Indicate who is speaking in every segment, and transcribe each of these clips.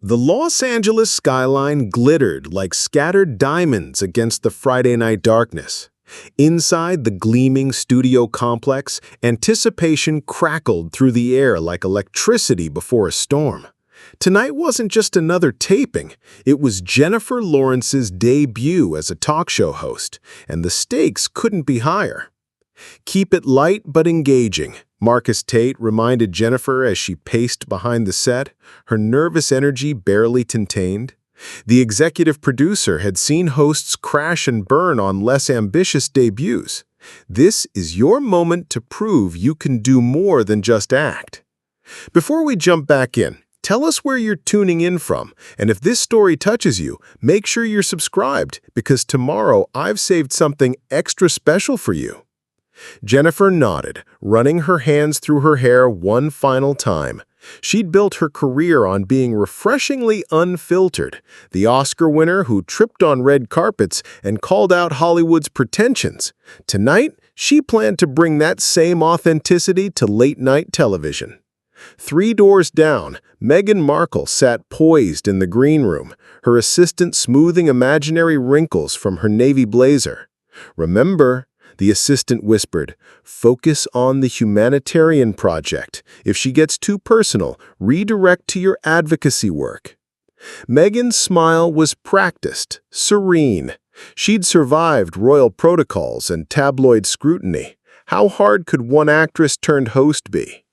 Speaker 1: The Los Angeles skyline glittered like scattered diamonds against the Friday night darkness. Inside the gleaming studio complex, anticipation crackled through the air like electricity before a storm. Tonight wasn't just another taping, it was Jennifer Lawrence's debut as a talk show host, and the stakes couldn't be higher. "Keep it light but engaging," Marcus Tate reminded Jennifer as she paced behind the set, her nervous energy barely contained. The executive producer had seen hosts crash and burn on less ambitious debuts. This is your moment to prove you can do more than just act. Before we jump back in, tell us where you're tuning in from, and if this story touches you, make sure you're subscribed, because tomorrow I've saved something extra special for you. Jennifer nodded, running her hands through her hair one final time. She'd built her career on being refreshingly unfiltered, the Oscar winner who tripped on red carpets and called out Hollywood's pretensions. Tonight, she planned to bring that same authenticity to late-night television. 3 doors down, Meghan Markle sat poised in the green room, her assistant smoothing imaginary wrinkles from her navy blazer. "Remember," the assistant whispered, "focus on the humanitarian project. If she gets too personal, redirect to your advocacy work." Meghan's smile was practiced, serene. She'd survived royal protocols and tabloid scrutiny. How hard could one actress-turned-host be?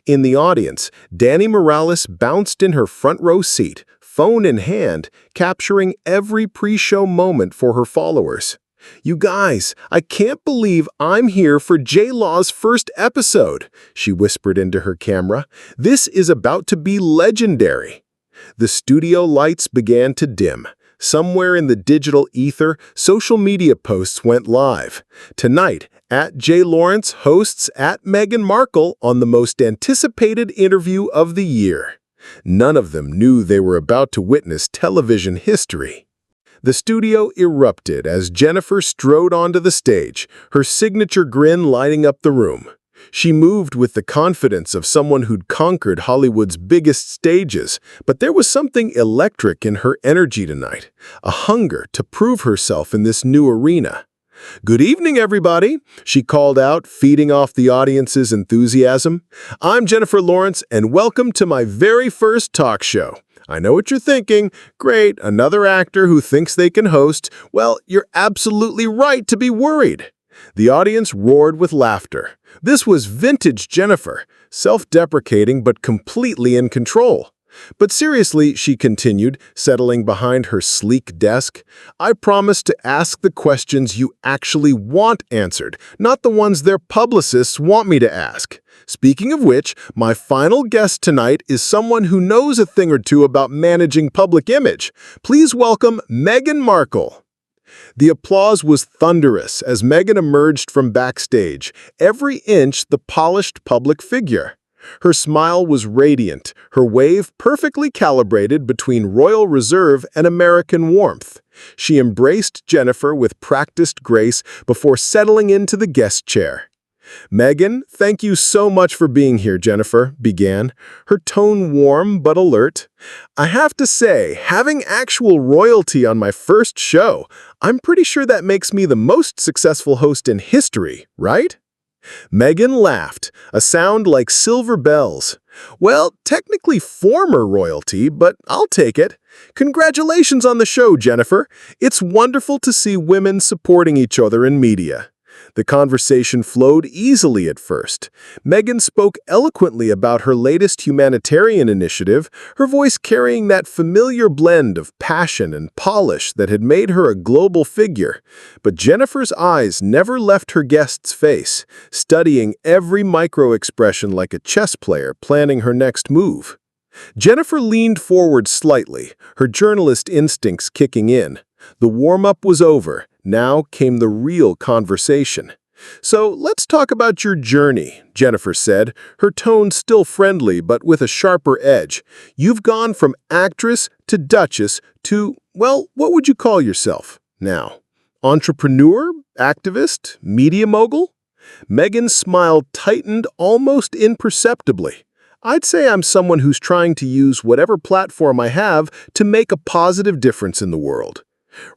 Speaker 1: In the audience, Danny Morales bounced in her front-row seat, phone in hand, capturing every pre-show moment for her followers. "You guys, I can't believe I'm here for J-Law's first episode," she whispered into her camera. "This is about to be legendary." The studio lights began to dim. Somewhere in the digital ether, social media posts went live. Tonight, @JLawrence hosts @Meghan Markle on the most anticipated interview of the year. None of them knew they were about to witness television history. The studio erupted as Jennifer strode onto the stage, her signature grin lighting up the room. She moved with the confidence of someone who'd conquered Hollywood's biggest stages, but there was something electric in her energy tonight, a hunger to prove herself in this new arena. "Good evening, everybody," she called out, feeding off the audience's enthusiasm. "I'm Jennifer Lawrence, and welcome to my very first talk show. I know what you're thinking. Great, another actor who thinks they can host. Well, you're absolutely right to be worried." The audience roared with laughter. This was vintage Jennifer, self-deprecating but completely in control. "But seriously," she continued, settling behind her sleek desk, "I promise to ask the questions you actually want answered, not the ones their publicists want me to ask. Speaking of which, my final guest tonight is someone who knows a thing or two about managing public image. Please welcome Meghan Markle." The applause was thunderous as Meghan emerged from backstage, every inch the polished public figure. Her smile was radiant, her wave perfectly calibrated between royal reserve and American warmth. She embraced Jennifer with practiced grace before settling into the guest chair. "Meghan, thank you so much for being here," Jennifer began, her tone warm but alert. "I have to say, having actual royalty on my first show, I'm pretty sure that makes me the most successful host in history, right?" Meghan laughed, a sound like silver bells. "Well, technically former royalty, but I'll take it. Congratulations on the show, Jennifer. It's wonderful to see women supporting each other in media." The conversation flowed easily at first. Meghan spoke eloquently about her latest humanitarian initiative, her voice carrying that familiar blend of passion and polish that had made her a global figure. But Jennifer's eyes never left her guest's face, studying every micro-expression like a chess player planning her next move. Jennifer leaned forward slightly, her journalist instincts kicking in. The warm-up was over. Now came the real conversation. "So let's talk about your journey," Jennifer said, her tone still friendly but with a sharper edge. "You've gone from actress to duchess to, well, what would you call yourself now? Entrepreneur? Activist? Media mogul?" Meghan's smile tightened almost imperceptibly. I'd say I'm someone who's trying to use whatever platform I have to make a positive difference in the world.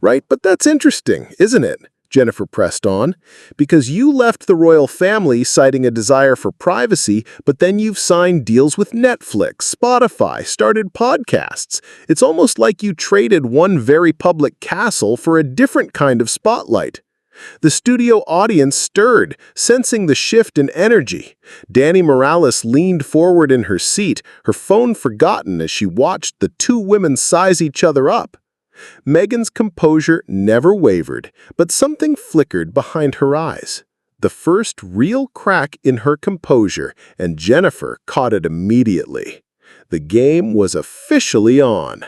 Speaker 1: Right, but that's interesting, isn't it? Jennifer pressed on, because you left the royal family citing a desire for privacy, but then you've signed deals with Netflix, Spotify, started podcasts. It's almost like you traded one very public castle for a different kind of spotlight. The studio audience stirred, sensing the shift in energy. Dani Morales leaned forward in her seat, her phone forgotten as she watched the two women size each other up. Meghan's composure never wavered, but something flickered behind her eyes. The first real crack in her composure, and Jennifer caught it immediately. The game was officially on.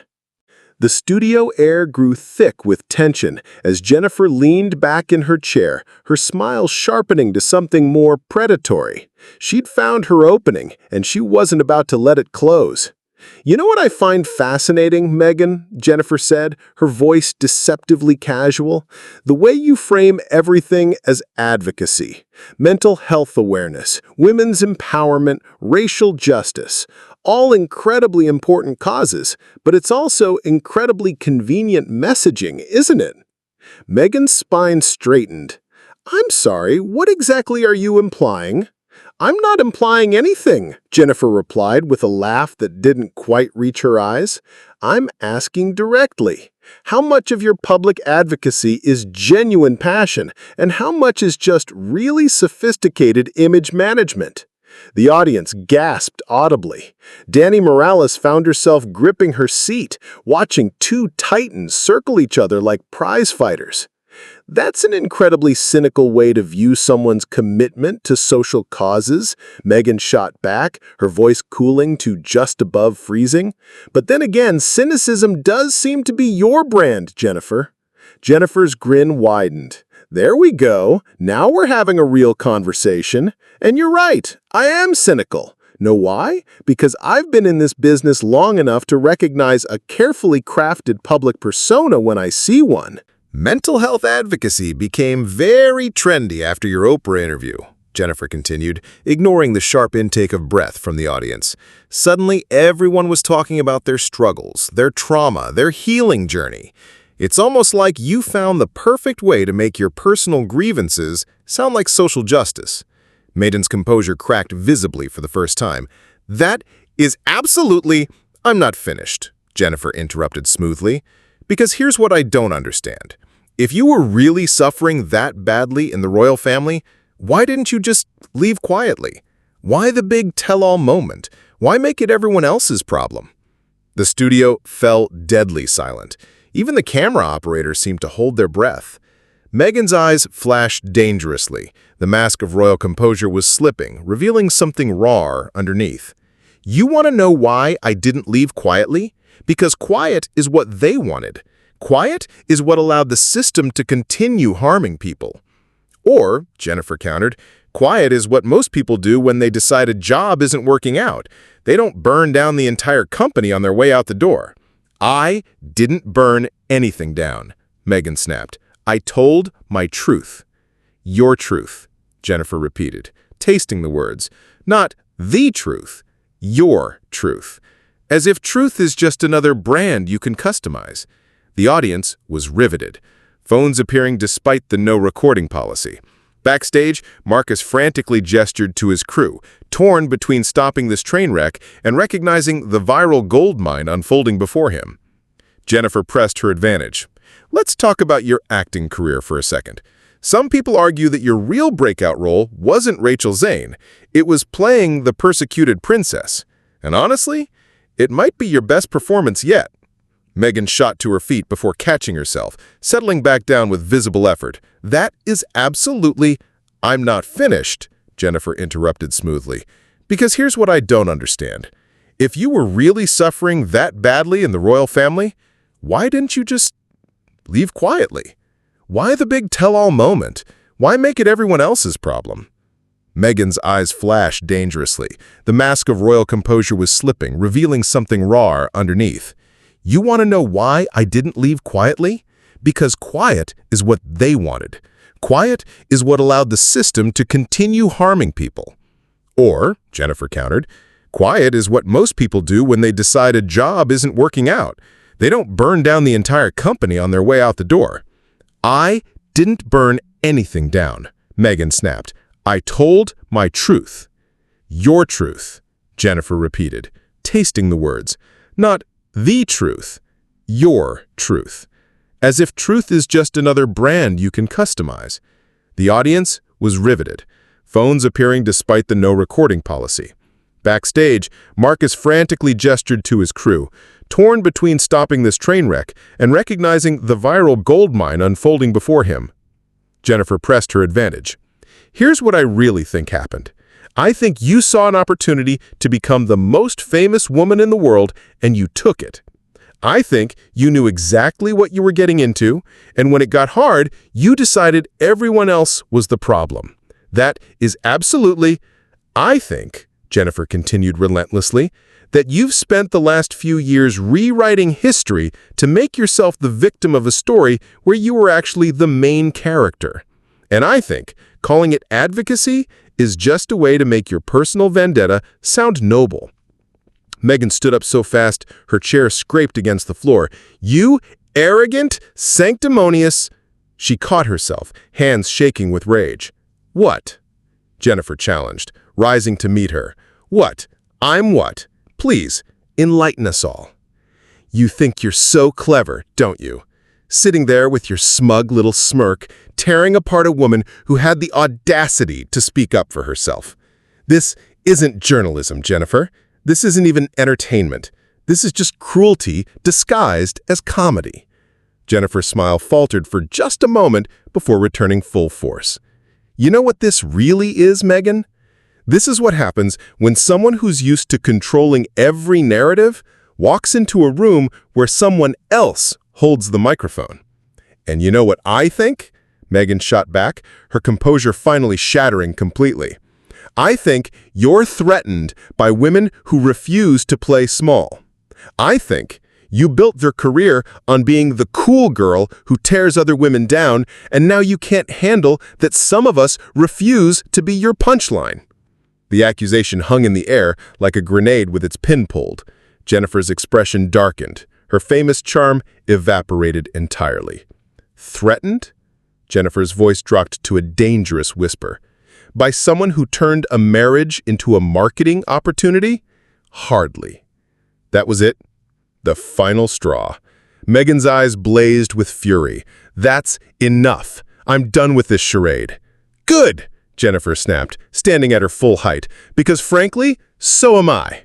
Speaker 1: The studio air grew thick with tension as Jennifer leaned back in her chair, her smile sharpening to something more predatory. She'd found her opening, and she wasn't about to let it close. "You know what I find fascinating, Meghan?" Jennifer said, her voice deceptively casual. "The way you frame everything as advocacy, mental health awareness, women's empowerment, racial justice, all incredibly important causes, but it's also incredibly convenient messaging, isn't it?" Meghan's spine straightened. "I'm sorry, what exactly are you implying?" "I'm not implying anything," Jennifer replied with a laugh that didn't quite reach her eyes. "I'm asking directly. How much of your public advocacy is genuine passion, and how much is just really sophisticated image management?" The audience gasped audibly. Dani Morales found herself gripping her seat, watching two titans circle each other like prize fighters. "That's an incredibly cynical way to view someone's commitment to social causes," Meghan shot back, her voice cooling to just above freezing. "But then again, cynicism does seem to be your brand, Jennifer." Jennifer's grin widened. "There we go. Now we're having a real conversation. And you're right, I am cynical. Know why? Because I've been in this business long enough to recognize a carefully crafted public persona when I see one."
Speaker 2: Mental health advocacy became very trendy after your Oprah interview, Jennifer continued, ignoring the sharp intake of breath from the audience. Suddenly, everyone was talking about their struggles, their trauma, their healing journey. It's almost like you found the perfect way to make your personal grievances sound like social justice. Meghan's composure cracked visibly for the first time. "That is absolutely—" "I'm not finished," Jennifer interrupted smoothly, "because here's what I don't understand. If you were really suffering that badly in the royal family, why didn't you just leave quietly? Why the big tell-all moment? Why make it everyone else's problem?" The studio fell deadly silent. Even the camera operators seemed to hold their breath. Meghan's eyes flashed dangerously. The mask of royal composure was slipping, revealing something raw underneath. "You want to know why I didn't leave quietly? Because quiet is what they wanted. Quiet is what allowed the system to continue harming people." "Or," Jennifer countered, "quiet is what most people do when they decide a job isn't working out. They don't burn down the entire company on their way out the door." "I didn't burn anything down," Meghan snapped. "I told my truth." "Your truth," Jennifer repeated, tasting the words. "Not the truth, your truth. As if truth is just another brand you can customize." The audience was riveted, phones appearing despite the no recording policy. Backstage, Marcus frantically gestured to his crew, torn between stopping this train wreck and recognizing the viral gold mine unfolding before him. Jennifer pressed her advantage. "Let's talk about your acting career for a second. Some people argue that your real breakout role wasn't Rachel Zane. It was playing the persecuted princess. And honestly, it might be your best performance yet." Meghan shot to her feet before catching herself, settling back down with visible effort. "That is absolutely—" "I'm not finished," Jennifer interrupted smoothly, "because here's what I don't understand. If you were really suffering that badly in the royal family, why didn't you just leave quietly? Why the big tell-all moment? Why make it everyone else's problem?" Meghan's eyes flashed dangerously. The mask of royal composure was slipping, revealing something raw underneath. "You want to know why I didn't leave quietly? Because quiet is what they wanted. Quiet is what allowed the system to continue harming people." "Or," Jennifer countered, Quiet is what most people do when they decide a job isn't working out. They don't burn down the entire company on their way out the door. I didn't burn anything down, Meghan snapped. I told my truth. Your truth, Jennifer repeated, tasting the words. Not the truth, your truth. As if truth is just another brand you can customize. The audience was riveted, phones appearing despite the no recording policy. Backstage, Marcus frantically gestured to his crew, torn between stopping this train wreck and recognizing the viral gold mine unfolding before him. Jennifer pressed her advantage. Here's what I really think happened. I think you saw an opportunity to become the most famous woman in the world, and you took it. I think you knew exactly what you were getting into, and when it got hard, you decided everyone else was the problem. That is absolutely, I think, Jennifer continued relentlessly, that you've spent the last few years rewriting history to make yourself the victim of a story where you were actually the main character. And I think calling it advocacy is just a way to make your personal vendetta sound noble. Meghan stood up so fast her chair scraped against the floor. You arrogant, sanctimonious... She caught herself, hands shaking with rage. What? Jennifer challenged, rising to meet her. What? I'm what? Please, enlighten us all. You think you're so clever, don't you? Sitting there with your smug little smirk, tearing apart a woman who had the audacity to speak up for herself. This isn't journalism, Jennifer. This isn't even entertainment. This is just cruelty disguised as comedy. Jennifer's smile faltered for just a moment before returning full force. You know what this really is, Meghan? This is what happens when someone who's used to controlling every narrative walks into a room where someone else holds the microphone. And you know what I think? Meghan shot back, her composure finally shattering completely. I think you're threatened by women who refuse to play small. I think you built their career on being the cool girl who tears other women down, and now you can't handle that some of us refuse to be your punchline. The accusation hung in the air like a grenade with its pin pulled. Jennifer's expression darkened. Her famous charm evaporated entirely. Threatened? Jennifer's voice dropped to a dangerous whisper. By someone who turned a marriage into a marketing opportunity? Hardly. That was it. The final straw. Meghan's eyes blazed with fury. That's enough. I'm done with this charade. Good, Jennifer snapped, standing at her full height, because frankly, so am I.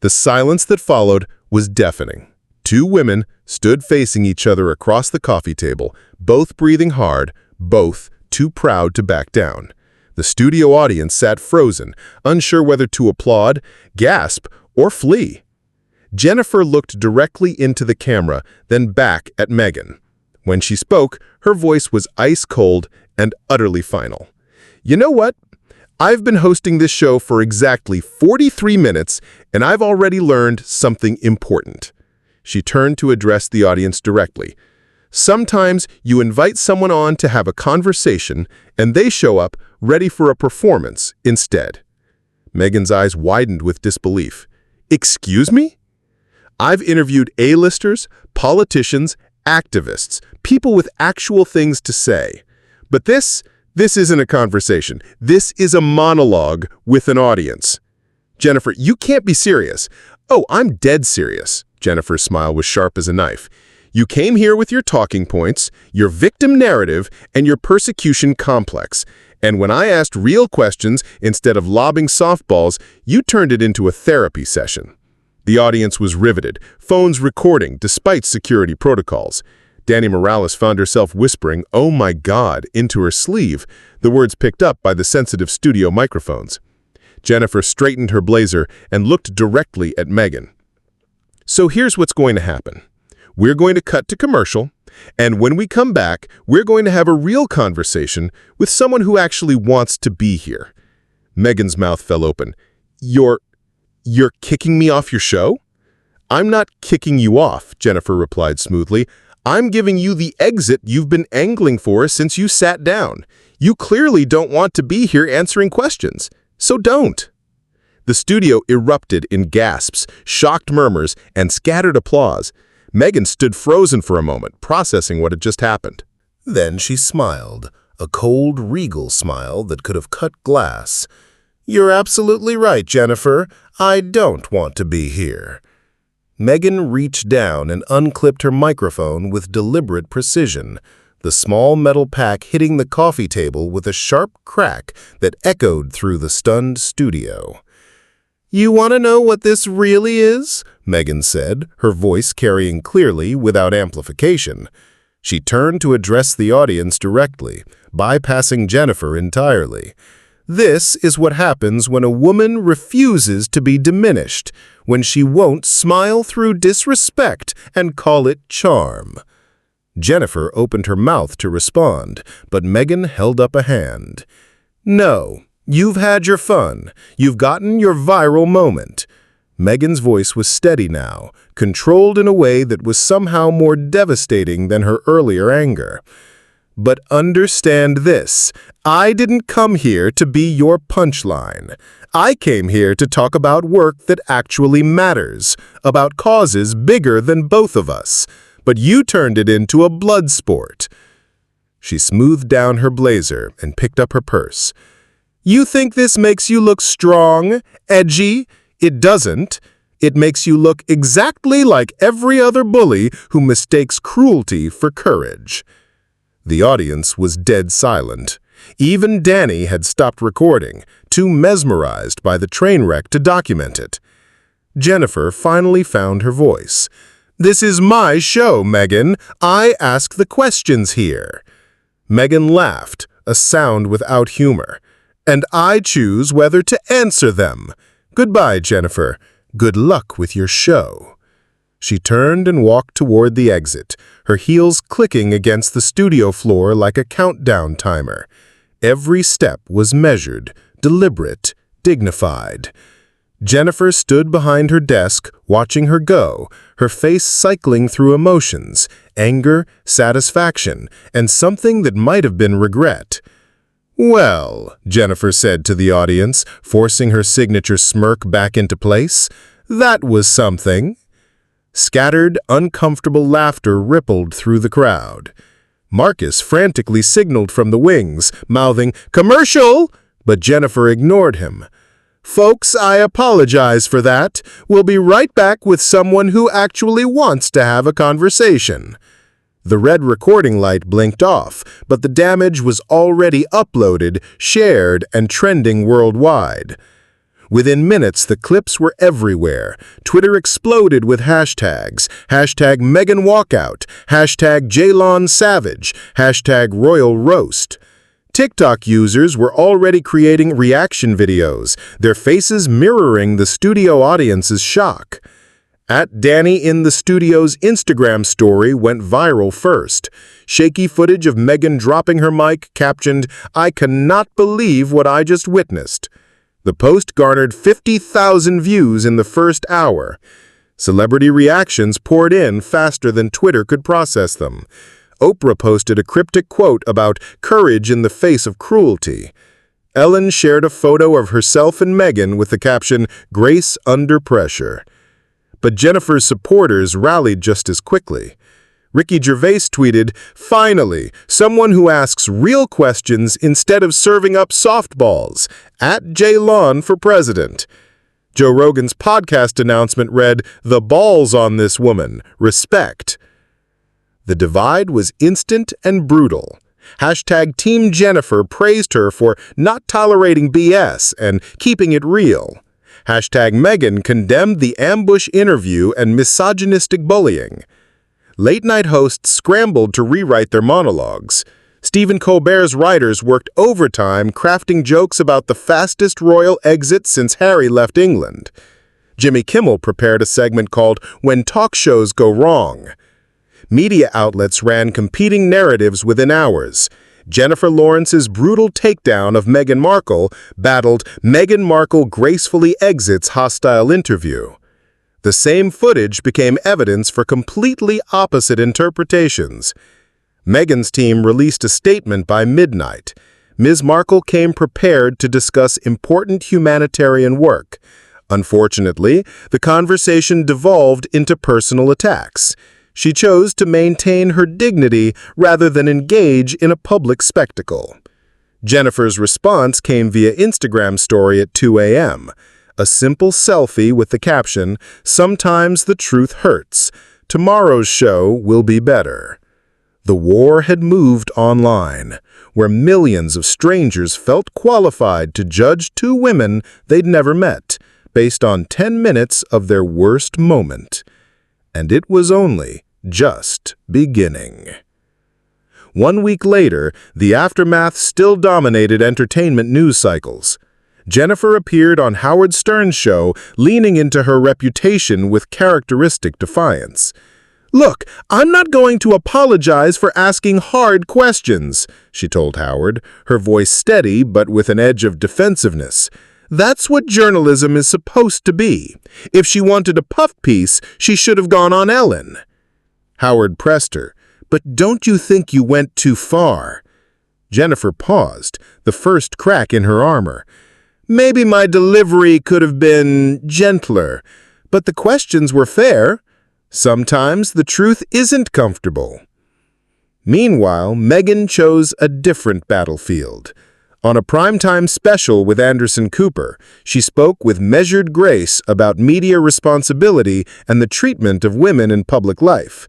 Speaker 2: The silence that followed was deafening. Two women stood facing each other across the coffee table, both breathing hard, both too proud to back down. The studio audience sat frozen, unsure whether to applaud, gasp, or flee. Jennifer looked directly into the camera, then back at Meghan. When she spoke, her voice was ice-cold and utterly final. You know what? I've been hosting this show for exactly 43 minutes, and I've already learned something important. She turned to address the audience directly. Sometimes you invite someone on to have a conversation, and they show up ready for a performance instead. Meghan's eyes widened with disbelief. Excuse me? I've interviewed A-listers, politicians, activists, people with actual things to say. But this isn't a conversation. This is a monologue with an audience. Jennifer, you can't be serious. Oh, I'm dead serious. Jennifer's smile was sharp as a knife. You came here with your talking points, your victim narrative, and your persecution complex. And when I asked real questions instead of lobbing softballs, you turned it into a therapy session. The audience was riveted, phones recording despite security protocols. Dani Morales found herself whispering, "Oh my God," into her sleeve, the words picked up by the sensitive studio microphones. Jennifer straightened her blazer and looked directly at Meghan. So here's what's going to happen. We're going to cut to commercial, and when we come back, we're going to have a real conversation with someone who actually wants to be here. Meghan's mouth fell open. You're kicking me off your show? I'm not kicking you off, Jennifer replied smoothly. I'm giving you the exit you've been angling for since you sat down. You clearly don't want to be here answering questions, so don't. The studio erupted in gasps, shocked murmurs, and scattered applause. Meghan stood frozen for a moment, processing what had just happened. Then she smiled, a cold, regal smile that could have cut glass. "You're absolutely right, Jennifer. I don't want to be here." Meghan reached down and unclipped her microphone with deliberate precision, the small metal pack hitting the coffee table with a sharp crack that echoed through the stunned studio. "You want to know what this really is?" Meghan said, her voice carrying clearly without amplification. She turned to address the audience directly, bypassing Jennifer entirely. "This is what happens when a woman refuses to be diminished, when she won't smile through disrespect and call it charm." Jennifer opened her mouth to respond, but Meghan held up a hand. "No, you've had your fun. You've gotten your viral moment." Meghan's voice was steady now, controlled in a way that was somehow more devastating than her earlier anger. "But understand this, I didn't come here to be your punchline. I came here to talk about work that actually matters, about causes bigger than both of us. But you turned it into a blood sport." She smoothed down her blazer and picked up her purse. "You think this makes you look strong, edgy? It doesn't. It makes you look exactly like every other bully who mistakes cruelty for courage." The audience was dead silent. Even Danny had stopped recording, too mesmerized by the train wreck to document it. Jennifer finally found her voice. "This is my show, Meghan. I ask the questions here." Meghan laughed, a sound without humor. "And I choose whether to answer them. Goodbye, Jennifer. Good luck with your show." She turned and walked toward the exit, her heels clicking against the studio floor like a countdown timer. Every step was measured, deliberate, dignified. Jennifer stood behind her desk, watching her go, her face cycling through emotions, anger, satisfaction, and something that might have been regret. "Well," Jennifer said to the audience, forcing her signature smirk back into place, "that was something." Scattered, uncomfortable laughter rippled through the crowd. Marcus frantically signaled from the wings, mouthing, "Commercial!" but Jennifer ignored him. "Folks, I apologize for that. We'll be right back with someone who actually wants to have a conversation." The red recording light blinked off, but the damage was already uploaded, shared, and trending worldwide. Within minutes, the clips were everywhere. Twitter exploded with hashtags, hashtag Meghan Walkout, hashtag Jalon Savage, hashtag Royal Roast. TikTok users were already creating reaction videos, their faces mirroring the studio audience's shock. @DannyInTheStudio's Instagram story went viral first. Shaky footage of Meghan dropping her mic captioned, "I cannot believe what I just witnessed." The post garnered 50,000 views in the first hour. Celebrity reactions poured in faster than Twitter could process them. Oprah posted a cryptic quote about courage in the face of cruelty. Ellen shared a photo of herself and Meghan with the caption, "Grace under pressure." But Jennifer's supporters rallied just as quickly. Ricky Gervais tweeted, "Finally, someone who asks real questions instead of serving up softballs. @Jalon for president." Joe Rogan's podcast announcement read, "The balls on this woman. Respect." The divide was instant and brutal. Hashtag Team Jennifer praised her for not tolerating BS and keeping it real. Hashtag Meghan condemned the ambush interview and misogynistic bullying. Late-night hosts scrambled to rewrite their monologues. Stephen Colbert's writers worked overtime crafting jokes about the fastest royal exit since Harry left England. Jimmy Kimmel prepared a segment called When Talk Shows Go Wrong. Media outlets ran competing narratives within hours. Jennifer Lawrence's brutal takedown of Meghan Markle battled Meghan Markle gracefully exits hostile interview. The same footage became evidence for completely opposite interpretations. Meghan's team released a statement by midnight. Ms. Markle came prepared to discuss important humanitarian work. Unfortunately, the conversation devolved into personal attacks. She chose to maintain her dignity rather than engage in a public spectacle. Jennifer's response came via Instagram story at 2 a.m., a simple selfie with the caption, "Sometimes the truth hurts. Tomorrow's show will be better." The war had moved online, where millions of strangers felt qualified to judge two women they'd never met, based on 10 minutes of their worst moment. And it was only just beginning. 1 week later, the aftermath still dominated entertainment news cycles. Jennifer appeared on Howard Stern's show, leaning into her reputation with characteristic defiance. "Look, I'm not going to apologize for asking hard questions," she told Howard, her voice steady but with an edge of defensiveness. "That's what journalism is supposed to be. If she wanted a puff piece, she should have gone on Ellen." Howard pressed her, "But don't you think you went too far?" Jennifer paused, the first crack in her armor. "Maybe my delivery could have been gentler, but the questions were fair. Sometimes the truth isn't comfortable." Meanwhile, Meghan chose a different battlefield. On a primetime special with Anderson Cooper, she spoke with measured grace about media responsibility and the treatment of women in public life.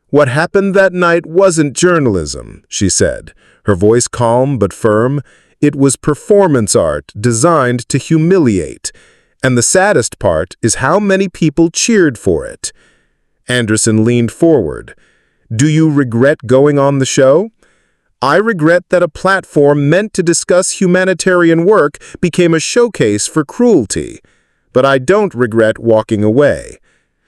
Speaker 2: "What happened that night wasn't journalism," she said, her voice calm but firm. "It was performance art designed to humiliate. And the saddest part is how many people cheered for it." Anderson leaned forward. "Do you regret going on the show?" "I regret that a platform meant to discuss humanitarian work became a showcase for cruelty. But I don't regret walking away.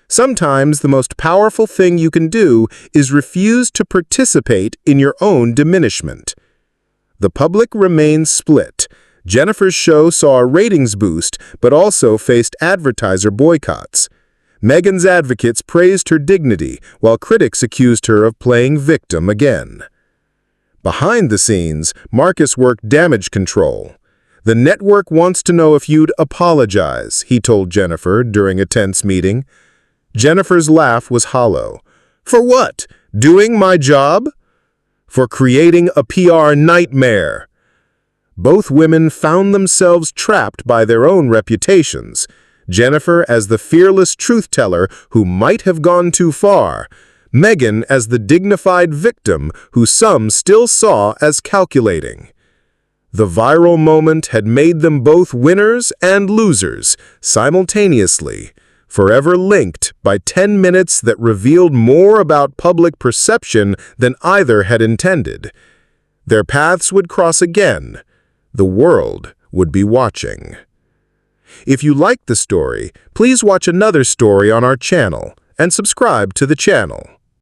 Speaker 2: Sometimes the most powerful thing you can do is refuse to participate in your own diminishment." The public remained split. Jennifer's show saw a ratings boost, but also faced advertiser boycotts. Meghan's advocates praised her dignity, while critics accused her of playing victim again. Behind the scenes, Marcus worked damage control. "The network wants to know if you'd apologize," he told Jennifer during a tense meeting. Jennifer's laugh was hollow. "For what? Doing my job?" "For creating a PR nightmare." Both women found themselves trapped by their own reputations. Jennifer as the fearless truth-teller who might have gone too far, Meghan as the dignified victim who some still saw as calculating. The viral moment had made them both winners and losers simultaneously, forever linked by 10 minutes that revealed more about public perception than either had intended. Their paths would cross again. The world would be watching. If you liked the story, please watch another story on our channel and subscribe to the channel.